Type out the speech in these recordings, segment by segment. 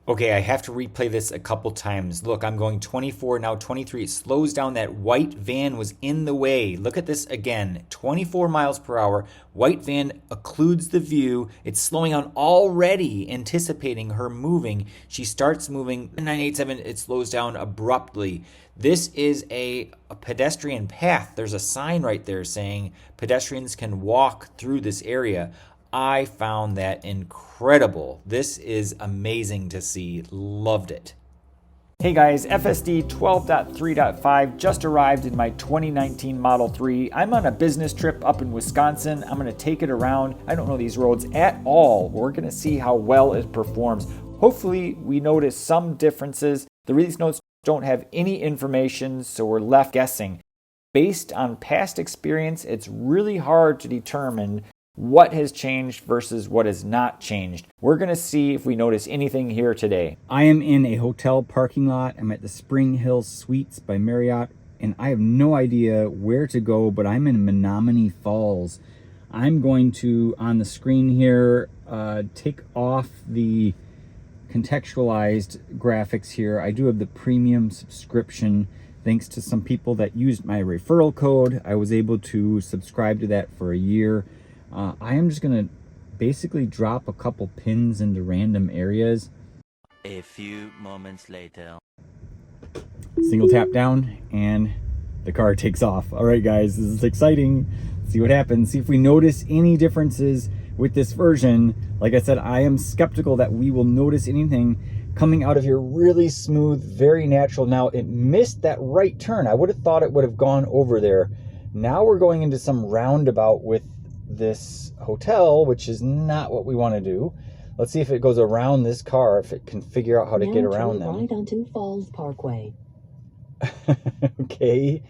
Okay, I have to replay this a couple times. Look, I'm going 24, now 23. It slows down. That white van was in the way. Look at this again. 24 miles per hour. White van occludes the view. It's slowing down already, anticipating her moving. She starts moving. 987, it slows down abruptly. This is a pedestrian path. There's a sign right there saying pedestrians can walk through this area. I found that incredible. This is amazing to see. Loved it. Hey guys, FSD 12.3.5 just arrived in my 2019 Model 3. I'm on a business trip up in Wisconsin. I'm going to take it around. I don't know these roads at all. We're going to see how well it performs. Hopefully we notice some differences. The release notes don't have any information, so we're left guessing. Based on past experience, it's really hard to determine what has changed versus what has not changed. We're going to see if we notice anything here today. I am in a hotel parking lot. I'm at the Spring Hill Suites by Marriott, and I have no idea where to go, but I'm in Menominee Falls. I'm going to, on the screen here, take off the contextualized graphics here. I do have the premium subscription. Thanks to some people that used my referral code, I was able to subscribe to that for a year. I am just going to basically drop a couple pins into random areas. A few moments later. Single tap down and the car takes off. All right, guys, this is exciting. Let's see what happens. See if we notice any differences with this version. Like I said, I am skeptical that we will notice anything coming out of here. Really smooth, very natural. Now, it missed that right turn. I would have thought it would have gone over there. Now we're going into some roundabout with this hotel, which is not what we want to do. Let's see if it goes around this car, if it can figure out how to get around them. Right onto Falls Parkway. Okay.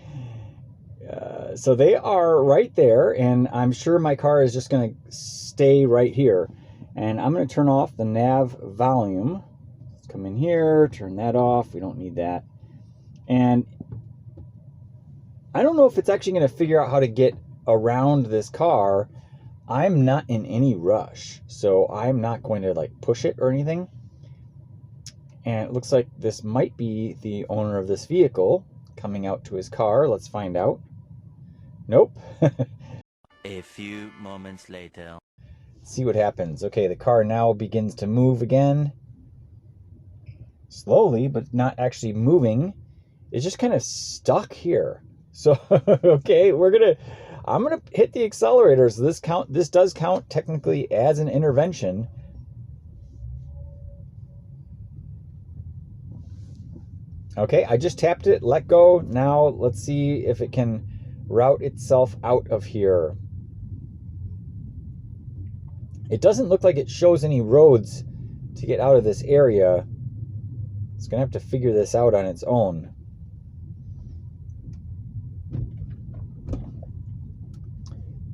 So they are right there, and I'm sure my car is just going to stay right here. And I'm going to turn off the nav volume. Let's come in here, turn that off. We don't need that. And I don't know if it's actually going to figure out how to get around this car. I'm not in any rush, so I'm not going to like push it or anything. And it looks like this might be the owner of this vehicle coming out to his car. Let's find out. Nope. A few moments later. See what happens. Okay, the car now begins to move again. Slowly, but not actually moving. It's just kind of stuck here. So, okay, I'm gonna hit the accelerator. So this does count technically as an intervention. Okay, I just tapped it, let go. Now let's see if it can route itself out of here. It doesn't look like it shows any roads to get out of this area. It's gonna have to figure this out on its own.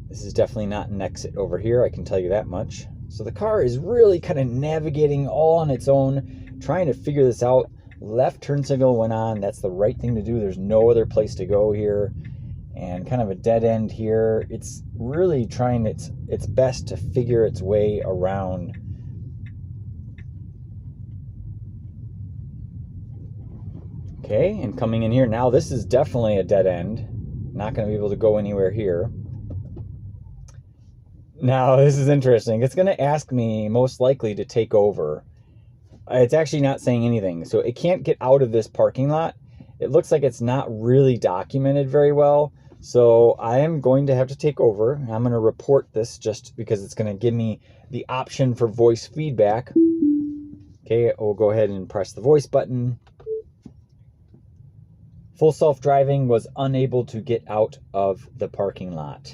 This is definitely not an exit over here, I can tell you that much. So the car is really kind of navigating all on its own, trying to figure this out. Left turn signal went on. That's the right thing to do. There's no other place to go here. And kind of a dead end here. It's really trying its best to figure its way around. Okay, and coming in here. Now this is definitely a dead end. Not going to be able to go anywhere here. Now, this is interesting. It's going to ask me, most likely, to take over. It's actually not saying anything. So it can't get out of this parking lot. It looks like it's not really documented very well. So I am going to have to take over. I'm going to report this just because it's going to give me the option for voice feedback. Okay, we'll go ahead and press the voice button. Full self-driving was unable to get out of the parking lot.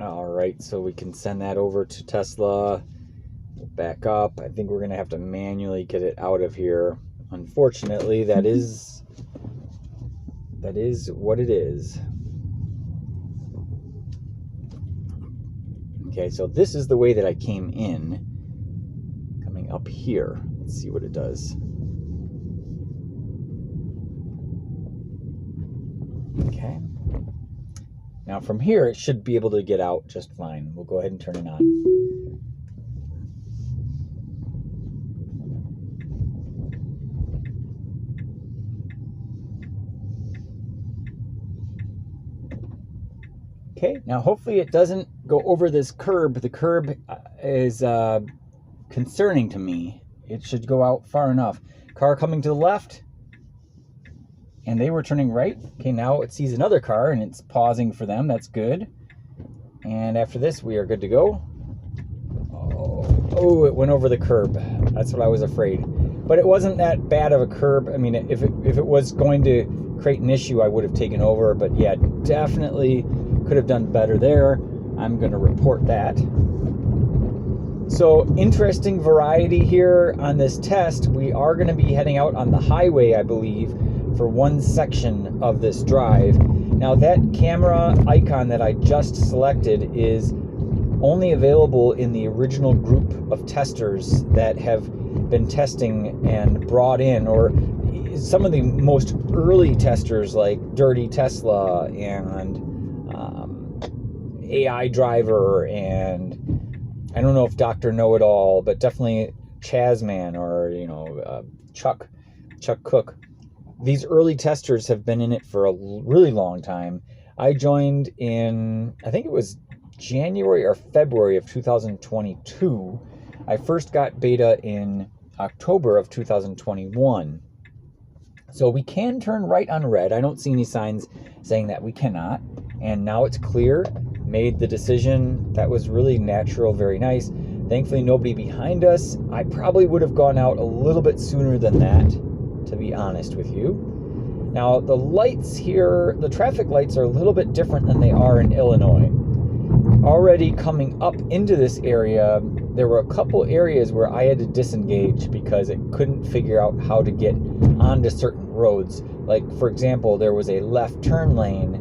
All right, so we can send that over to Tesla. We'll back up. I think we're going to have to manually get it out of here. Unfortunately, that is what it is. Okay, so this is the way that I came in. Coming up here. Let's see what it does. Okay. Now from here, it should be able to get out just fine. We'll go ahead and turn it on. Okay, now hopefully it doesn't go over this curb. The curb is concerning to me. It should go out far enough. Car coming to the left, and they were turning right. Okay, now it sees another car and it's pausing for them. That's good. And after this, we are good to go. Oh, it went over the curb. That's what I was afraid. But it wasn't that bad of a curb. I mean, if it was going to create an issue, I would have taken over. But yeah, definitely could have done better there. I'm going to report that. So interesting variety here on this test. We are going to be heading out on the highway, I believe, for one section of this drive. Now that camera icon that I just selected is only available in the original group of testers that have been testing and brought in, or some of the most early testers like Dirty Tesla and AI Driver, and I don't know if Dr. Know-It-All, but definitely Chazman or Chuck Cook. These early testers have been in it for a really long time. I joined in, I think it was January or February of 2022. I first got beta in October of 2021. So we can turn right on red. I don't see any signs saying that we cannot. And now it's clear. Made the decision. That was really natural, very nice. Thankfully, nobody behind us. I probably would have gone out a little bit sooner than that, to be honest with you. Now, the lights here, the traffic lights are a little bit different than they are in Illinois. Already coming up into this area, there were a couple areas where I had to disengage because it couldn't figure out how to get onto certain roads. Like, for example, there was a left turn lane,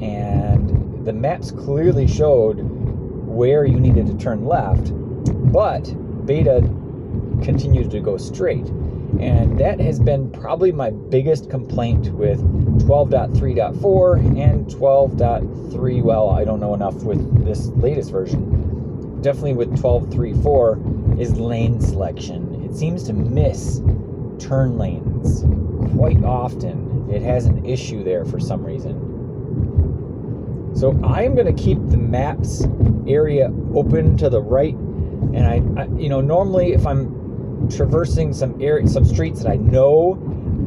and the maps clearly showed where you needed to turn left, but beta continued to go straight. And that has been probably my biggest complaint with 12.3.4 and 12.3. Well, I don't know enough with this latest version. Definitely with 12.3.4 is lane selection. It seems to miss turn lanes quite often. It has an issue there for some reason. So I'm going to keep the maps area open to the right. And I normally if I'm traversing some streets that I know,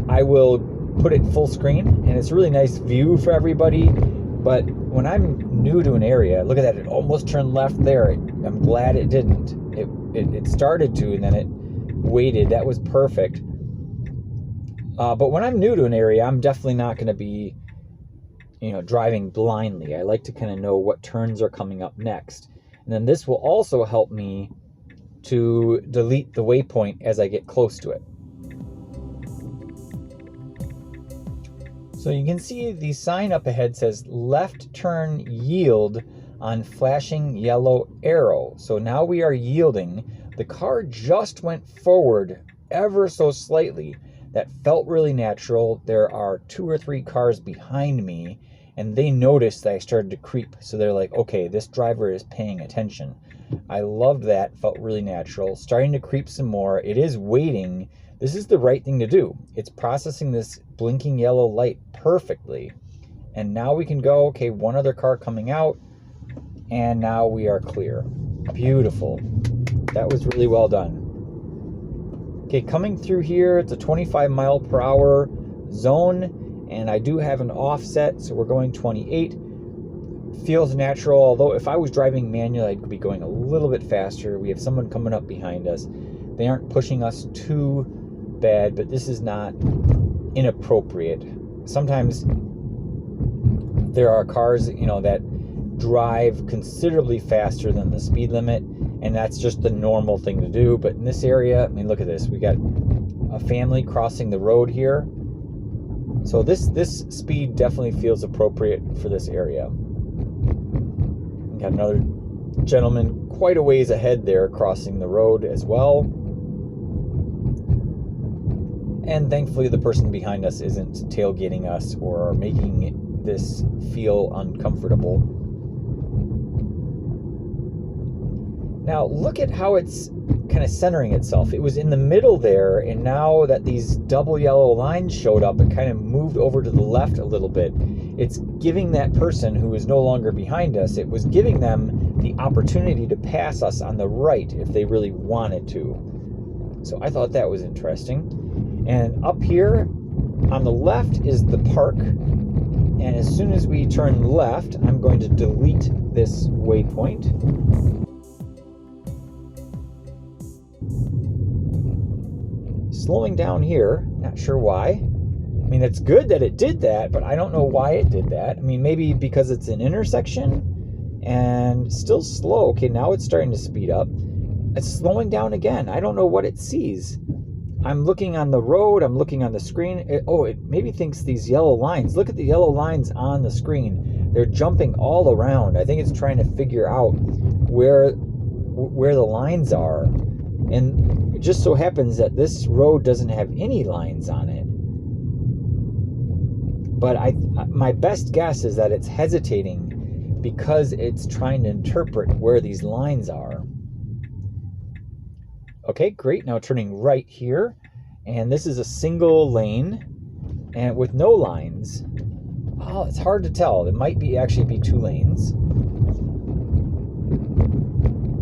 I will put it full screen, and it's a really nice view for everybody. But when I'm new to an area, look at that, it almost turned left there. I'm glad it didn't. It started to, and then it waited. That was perfect. But when I'm new to an area, I'm definitely not going to be driving blindly. I like to kind of know what turns are coming up next. And then this will also help me to delete the waypoint as I get close to it. So you can see the sign up ahead says left turn yield on flashing yellow arrow. So now we are yielding. The car just went forward ever so slightly. That felt really natural. There are 2 or 3 cars behind me, and they noticed that I started to creep. So they're like, okay, this driver is paying attention. I loved that. Felt really natural. Starting to creep some more. It is waiting. This is the right thing to do. It's processing this blinking yellow light perfectly. And now we can go, okay, one other car coming out, and now we are clear. Beautiful. That was really well done. Okay, coming through here, it's a 25 mile per hour zone, and I do have an offset, so we're going 28. Feels natural, although if I was driving manually, I'd be going a little bit faster. We have someone coming up behind us. They aren't pushing us too bad, but this is not inappropriate. Sometimes there are cars, that drive considerably faster than the speed limit, and that's just the normal thing to do. But in this area, I mean, look at this. We got a family crossing the road here. So this speed definitely feels appropriate for this area. Got another gentleman quite a ways ahead there crossing the road as well. And thankfully the person behind us isn't tailgating us or making this feel uncomfortable. Now look at how it's kind of centering itself. It was in the middle there, and now that these double yellow lines showed up, it kind of moved over to the left a little bit. it's giving that person who is no longer behind us, it was giving them the opportunity to pass us on the right if they really wanted to. So I thought that was interesting. And up here on the left is the park. And as soon as we turn left, I'm going to delete this waypoint. Slowing down here, not sure why. I mean, it's good that it did that, but I don't know why it did that. I mean, maybe because it's an intersection and still slow. Okay, now it's starting to speed up. It's slowing down again. I don't know what it sees. I'm looking on the road. I'm looking on the screen. It maybe thinks these yellow lines. Look at the yellow lines on the screen. They're jumping all around. I think it's trying to figure out where the lines are. And it just so happens that this road doesn't have any lines on it. But my best guess is that it's hesitating because it's trying to interpret where these lines are. Okay, great. Now turning right here. And this is a single lane and with no lines. Oh, it's hard to tell. It might actually be 2 lanes.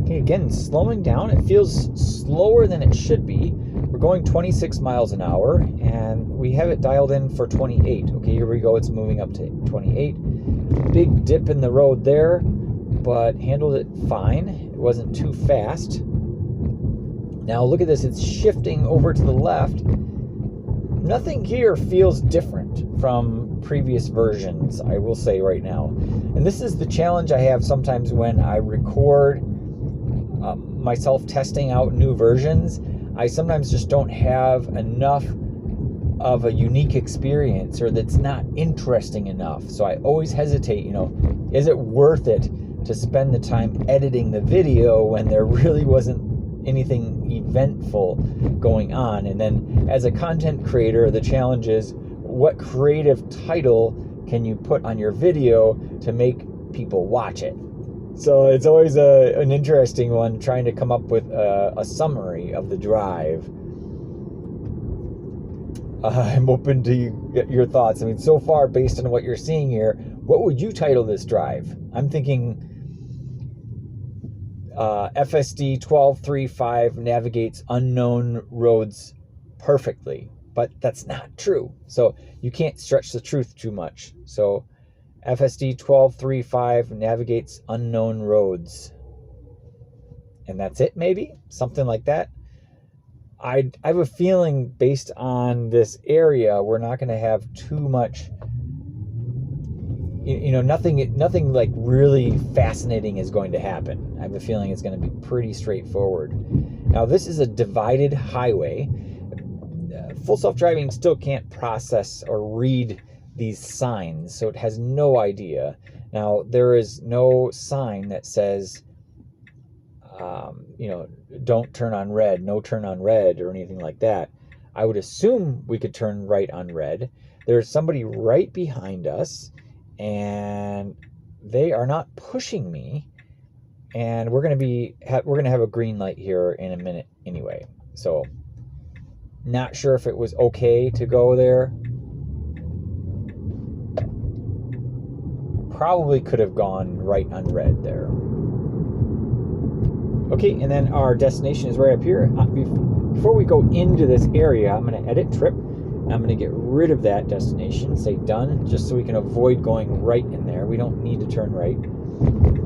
Okay, again, slowing down. It feels slower than it should be. We're going 26 miles an hour, and we have it dialed in for 28. Okay, here we go. It's moving up to 28. Big dip in the road there, but handled it fine. It wasn't too fast. Now look at this. It's shifting over to the left. Nothing here feels different from previous versions, I will say right now. And this is the challenge I have sometimes when I record myself testing out new versions. I sometimes just don't have enough of a unique experience, or that's not interesting enough. So I always hesitate, is it worth it to spend the time editing the video when there really wasn't anything eventful going on? And then as a content creator, the challenge is, what creative title can you put on your video to make people watch it? So it's always an interesting one, trying to come up with a summary of the drive. I'm open to your thoughts. I mean, so far, based on what you're seeing here, what would you title this drive? I'm thinking FSD 1235 navigates unknown roads perfectly, but that's not true. So you can't stretch the truth too much. So FSD 1235 navigates unknown roads. And that's it, maybe? Something like that. I have a feeling, based on this area, we're not going to have too much, nothing like really fascinating is going to happen. I have a feeling it's going to be pretty straightforward. Now, this is a divided highway. Full self-driving still can't process or read these signs, so it has no idea. Now, there is no sign that says, don't turn on red, no turn on red, or anything like that. I would assume we could turn right on red. There's somebody right behind us, and they are not pushing me. And we're gonna have a green light here in a minute anyway. So, not sure if it was okay to go there. Probably could have gone right on red there. Okay, and then our destination is right up here. Before we go into this area, I'm going to edit trip. I'm going to get rid of that destination, say done, just so we can avoid going right in there. We don't need to turn right.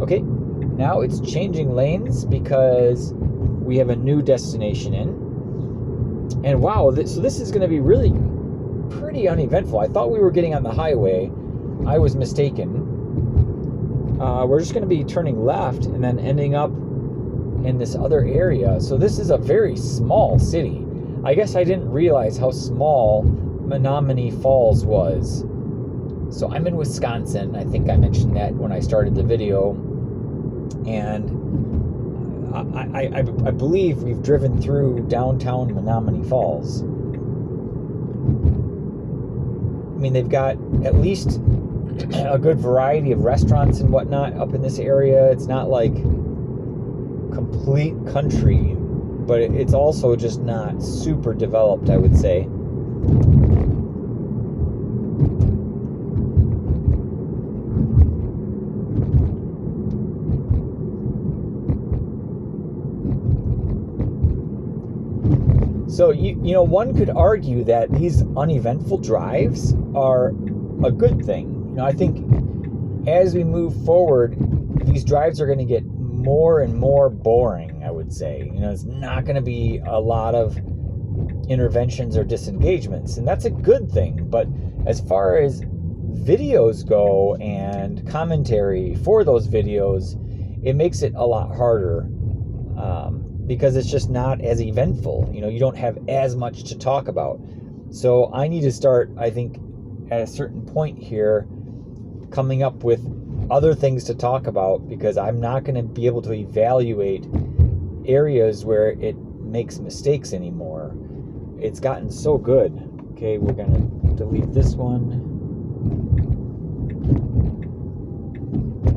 Okay, now it's changing lanes because we have a new destination in. And wow, so this is going to be really pretty uneventful. I thought we were getting on the highway. I was mistaken. We're just going to be turning left and then ending up in this other area. So this is a very small city. I guess I didn't realize how small Menominee Falls was. So I'm in Wisconsin. I think I mentioned that when I started the video. And I believe we've driven through downtown Menominee Falls. I mean, they've got at least a good variety of restaurants and whatnot up in this area. It's not like complete country, but it's also just not super developed, I would say. So, you know, one could argue that these uneventful drives are a good thing. You know, I think as we move forward, these drives are going to get more and more boring, I would say. You know, it's not going to be a lot of interventions or disengagements, and that's a good thing. But as far as videos go and commentary for those videos, it makes it a lot harder because it's just not as eventful. You know, you don't have as much to talk about. So I need to start, I think, at a certain point here, coming up with other things to talk about, because I'm not going to be able to evaluate areas where it makes mistakes anymore. It's gotten so good. Okay, we're going to delete this one.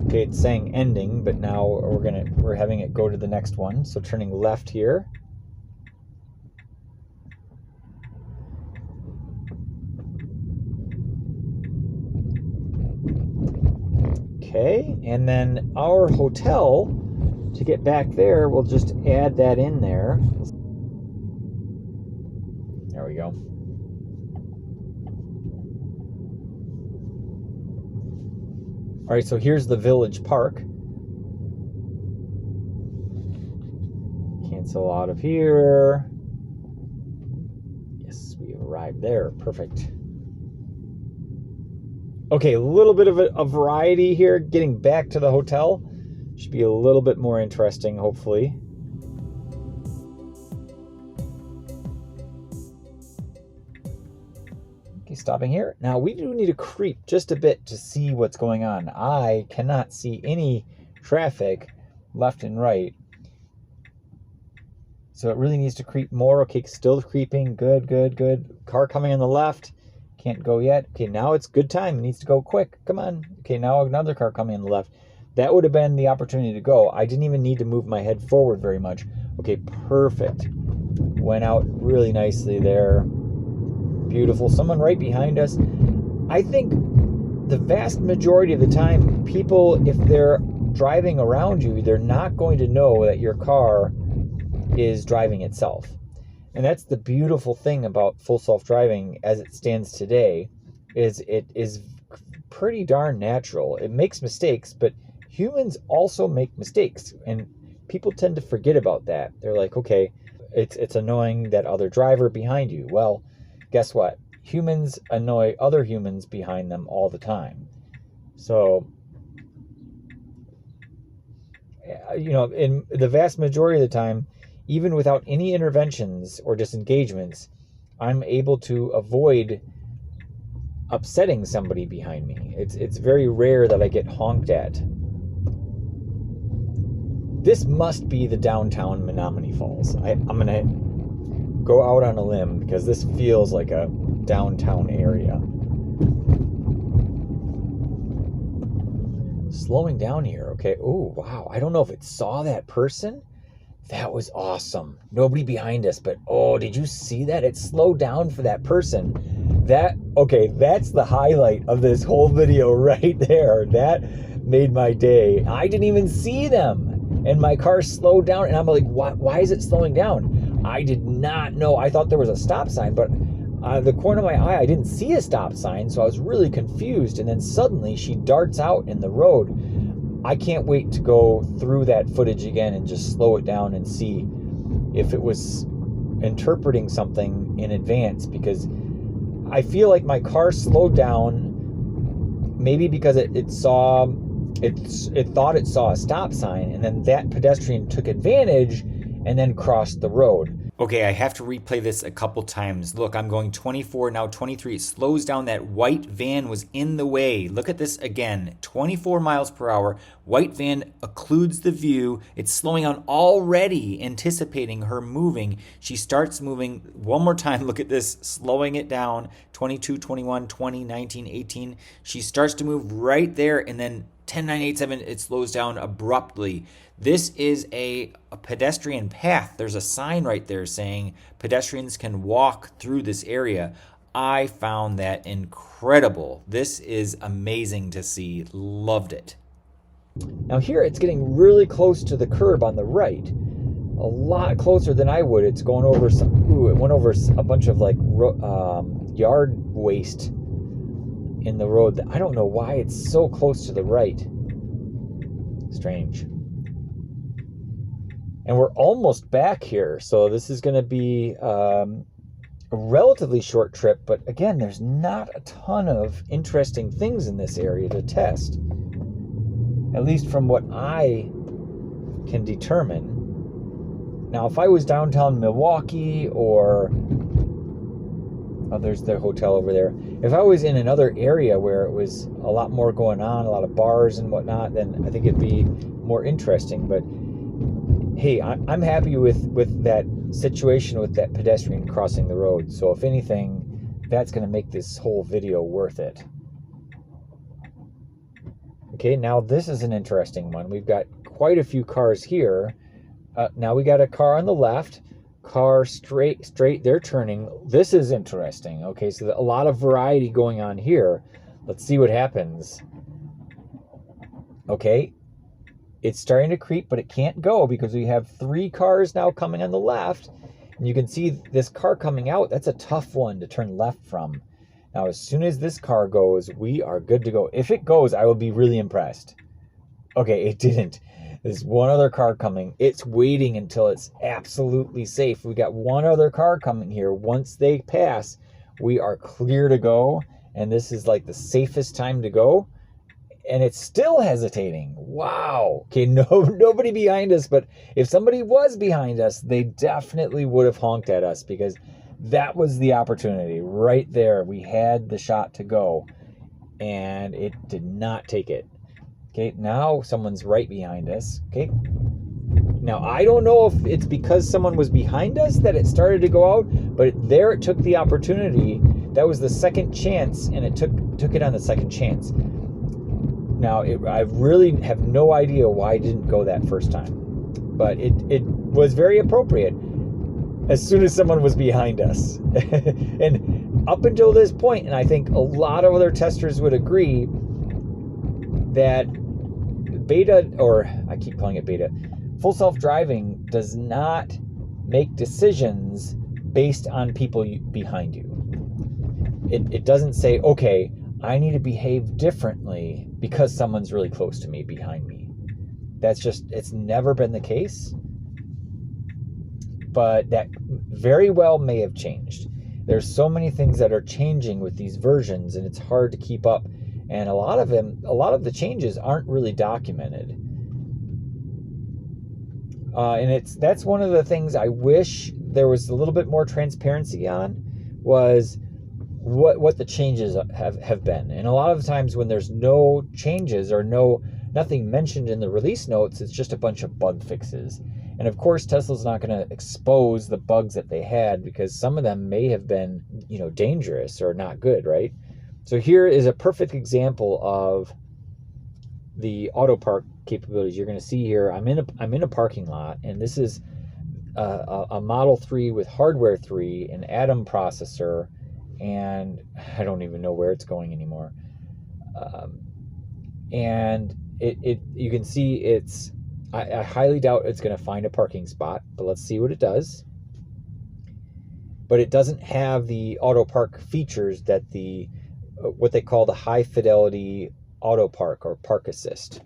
Okay, it's saying ending, but now we're having it go to the next one. So turning left here. Okay, and then our hotel, to get back there, we'll just add that in there. There we go. All right, so here's the village park. Cancel out of here. Yes, we have arrived there. Perfect. Okay, a little bit of a variety here. Getting back to the hotel should be a little bit more interesting, hopefully. Okay, stopping here. Now, we do need to creep just a bit to see what's going on. I cannot see any traffic left and right. So it really needs to creep more. Okay, still creeping. Good, good, good. Car coming on the left. Can't go yet. Okay, now it's good time. It needs to go quick. Come on. Okay, now another car coming on the left. That would have been the opportunity to go. I didn't even need to move my head forward very much. Okay, perfect. Went out really nicely there. Beautiful. Someone right behind us. I think the vast majority of the time, people, if they're driving around you, they're not going to know that your car is driving itself. And that's the beautiful thing about full self-driving as it stands today, is it is pretty darn natural. It makes mistakes, but humans also make mistakes, and people tend to forget about that. They're like, okay, it's annoying that other driver behind you. Well, guess what? Humans annoy other humans behind them all the time. So, you know, in the vast majority of the time, even without any interventions or disengagements, I'm able to avoid upsetting somebody behind me. It's very rare that I get honked at. This must be the downtown Menominee Falls. I'm going to go out on a limb because this feels like a downtown area. Slowing down here, okay. Oh, wow. I don't know if it saw that person. That was awesome. Nobody behind us, but oh, did you see that? It slowed down for that person. Okay, that's the highlight of this whole video right there. That made my day. I didn't even see them. And my car slowed down, and I'm like, why is it slowing down? I did not know. I thought there was a stop sign, but the corner of my eye, I didn't see a stop sign, so I was really confused. And then suddenly she darts out in the road. I can't wait to go through that footage again and just slow it down and see if it was interpreting something in advance, because I feel like my car slowed down maybe because it thought it saw a stop sign, and then that pedestrian took advantage and then crossed the road. Okay, I have to replay this a couple times. Look, I'm going 24, now 23. It slows down. That white van was in the way. Look at this again. 24 miles per hour. White van occludes the view. It's slowing down already, anticipating her moving. She starts moving. One more time, look at this, slowing it down. 22, 21, 20, 19, 18. She starts to move right there, and then 10, 9, 8, 7, it slows down abruptly. This is a pedestrian path. There's a sign right there saying pedestrians can walk through this area. I found that incredible. This is amazing to see. Loved it. Now here it's getting really close to the curb on the right. a lot closer than I would. It's going over some, it went over a bunch of like yard waste in the road. I don't know why it's so close to the right. Strange. And we're almost back here, so this is going to be a relatively short trip, but again, there's not a ton of interesting things in this area to test, at least from what I can determine. Now, if I was downtown Milwaukee, or there's the hotel over there, if I was in another area where it was a lot more going on, a lot of bars and whatnot, then I think it'd be more interesting. But hey, I'm happy with that situation with that pedestrian crossing the road. So if anything, that's going to make this whole video worth it. Okay, now this is an interesting one. We've got quite a few cars here. Now we got a car on the left, car straight, they're turning. This is interesting. Okay, so a lot of variety going on here. Let's see what happens. Okay, it's starting to creep, but it can't go because we have 3 cars now coming on the left. And you can see this car coming out. That's a tough one to turn left from. Now, as soon as this car goes, we are good to go. If it goes, I will be really impressed. Okay, it didn't. There's one other car coming. It's waiting until it's absolutely safe. We got one other car coming here. Once they pass, we are clear to go. And this is like the safest time to go. And it's still hesitating. Wow. Okay, nobody behind us, but if somebody was behind us, they definitely would have honked at us, because that was the opportunity right there. We had the shot to go, and it did not take it. Okay, now someone's right behind us. Okay. Now, I don't know if it's because someone was behind us that it started to go out, but there it took the opportunity. That was the second chance, and it took it on the second chance. Now, I really have no idea why it didn't go that first time, but it was very appropriate as soon as someone was behind us. And up until this point, and I think a lot of other testers would agree, that beta, or I keep calling it beta, full self-driving does not make decisions based on people behind you. It doesn't say, okay, I need to behave differently because someone's really close to me behind me. It's never been the case. But that very well may have changed. There's so many things that are changing with these versions, and it's hard to keep up. And a lot of the changes aren't really documented. And that's one of the things I wish there was a little bit more transparency on, was what the changes have been. And a lot of the times when there's no changes or nothing mentioned in the release notes, it's just a bunch of bug fixes. And of course, Tesla's not going to expose the bugs that they had, because some of them may have been, dangerous or not good, right? So here is a perfect example of the auto park capabilities. You're going to see here, I'm in a parking lot, and this is a Model 3 with hardware 3, an Atom processor, and I don't even know where it's going anymore. And you can see I highly doubt it's going to find a parking spot, but let's see what it does. But it doesn't have the auto park features that what they call the high fidelity auto park or park assist.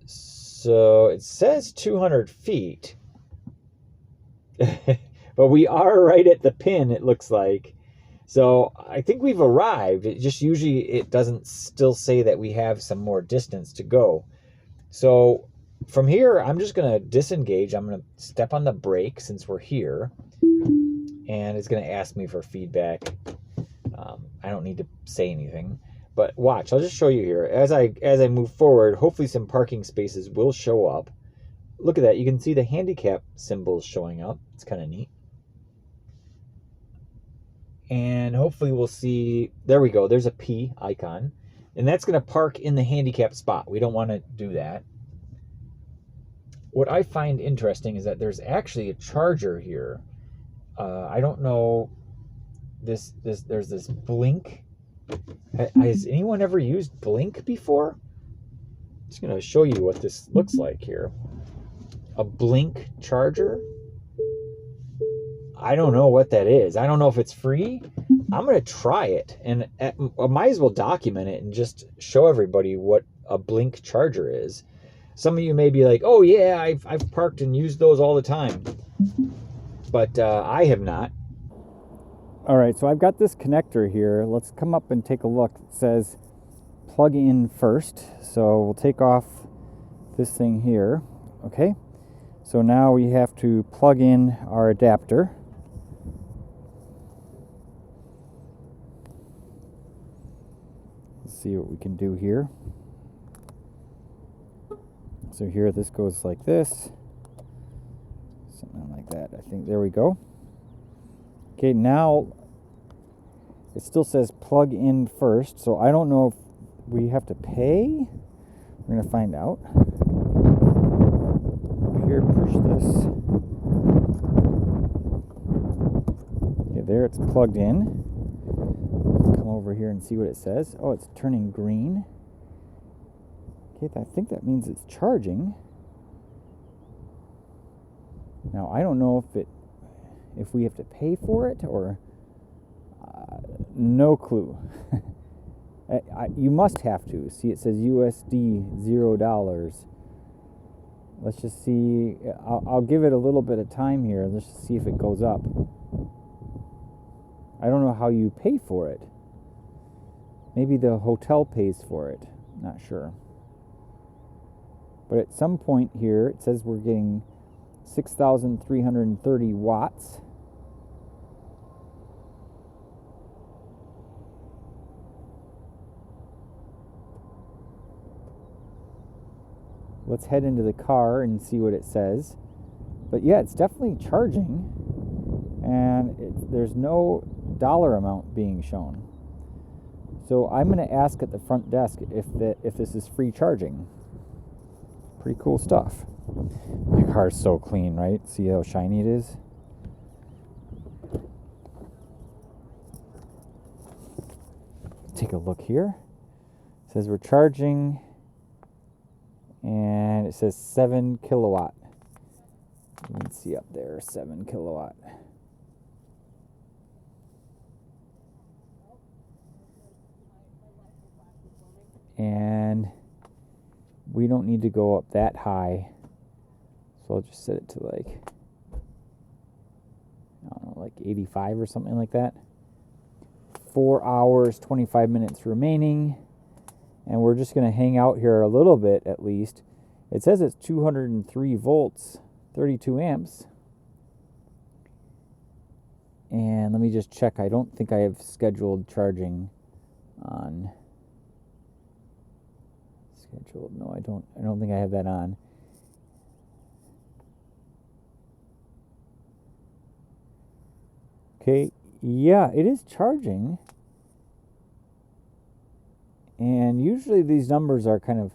So it says 200 feet, but we are right at the pin, it looks like. So I think we've arrived. It just usually it doesn't still say that we have some more distance to go. So from here, I'm just going to disengage. I'm going to step on the brake since we're here, and it's going to ask me for feedback. I don't need to say anything, but watch. I'll just show you here. As I move forward, hopefully some parking spaces will show up. Look at that. You can see the handicap symbols showing up. It's kind of neat. And hopefully we'll see, there we go, there's a P icon. And that's going to park in the handicap spot. We don't want to do that. What I find interesting is that there's actually a charger here. I don't know, there's this blink. Has anyone ever used blink before? I'm just going to show you what this looks like here. a blink charger. I don't know what that is. I don't know if it's free. I'm going to try it, and I might as well document it and just show everybody what a blink charger is. Some of you may be like, oh yeah, I've parked and used those all the time. But I have not. All right, so I've got this connector here. Let's come up and take a look. It says plug in first. So we'll take off this thing here. Okay, so now we have to plug in our adapter. Let's see what we can do here. So here, this goes like this. Something like that, I think. There we go. Okay, now it still says plug in first, so I don't know if we have to pay. We're going to find out. Here, push this. Okay, there it's plugged in. Come over here and see what it says. Oh, it's turning green. Okay, I think that means it's charging. Now, I don't know if we have to pay for it or no clue. You must have to. See, it says USD $0. Let's just see. I'll give it a little bit of time here. Let's just see if it goes up. I don't know how you pay for it. Maybe the hotel pays for it. Not sure. But at some point here, it says we're getting 6,330 watts. Let's head into the car and see what it says. But yeah, it's definitely charging, and there's no dollar amount being shown. So I'm going to ask at the front desk if this is free charging. Pretty cool stuff. My car's so clean, right? See how shiny it is? Take a look here. It says we're charging, and it says 7 kilowatt. You can see up there, 7 kilowatt. And we don't need to go up that high, so I'll just set it to like, I don't know, like 85 or something like that. 4 hours, 25 minutes remaining, and we're just going to hang out here a little bit at least. It says it's 203 volts, 32 amps. And let me just check. I don't think I have scheduled charging on. No, I don't think I have that on. Okay, yeah, it is charging. And usually these numbers are kind of,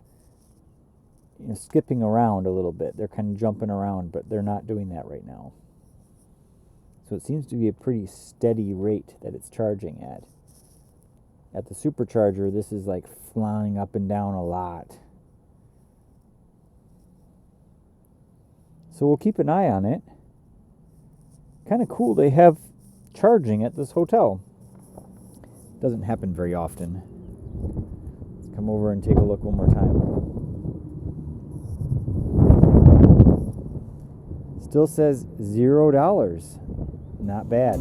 skipping around a little bit. They're kind of jumping around, but they're not doing that right now. So it seems to be a pretty steady rate that it's charging at. At the supercharger, this is like flying up and down a lot. So we'll keep an eye on it. Kind of cool they have charging at this hotel. Doesn't happen very often. Let's come over and take a look one more time. Still says $0. Not bad.